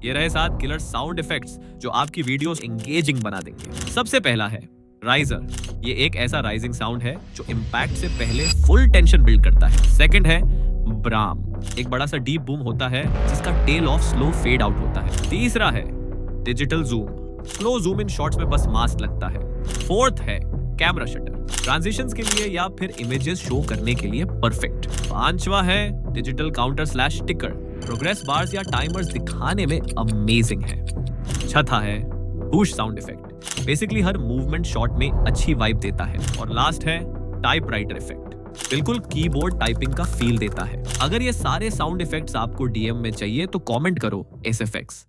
ये रहे 7 killer sound effects जो आपकी वीडियोस एंगेजिंग बना देंगे। सबसे पहला है राइजर। ये एक ऐसा राइजिंग साउंड है जो इम्पैक्ट से पहले फुल टेंशन बिल्ड करता है। सेकंड है ब्राम। एक बड़ा सा डीप बूम होता है जिसका tail of slow fade out होता है। तीसरा है digital zoom. Slow zoom in shots में बस मास्क लगता है। फोर्थ है कैमरा शटर, ट्रांजिशंस के लिए या फिर इमेजेस शो करने के लिए परफेक्ट। पांचवा है डिजिटल काउंटर स्लैश टिकर, प्रोग्रेस बार्स या टाइमर्स दिखाने में अमेजिंग है। छठा है बूश साउंड इफेक्ट, बेसिकली हर मूवमेंट शॉट में अच्छी वाइब देता है। और लास्ट है टाइपराइटर इफेक्ट, बिल्कुल कीबोर्ड टाइपिंग का फील देता है। अगर ये सारे साउंड इफेक्ट्स आपको डीएम में चाहिए तो कमेंट करो SFX।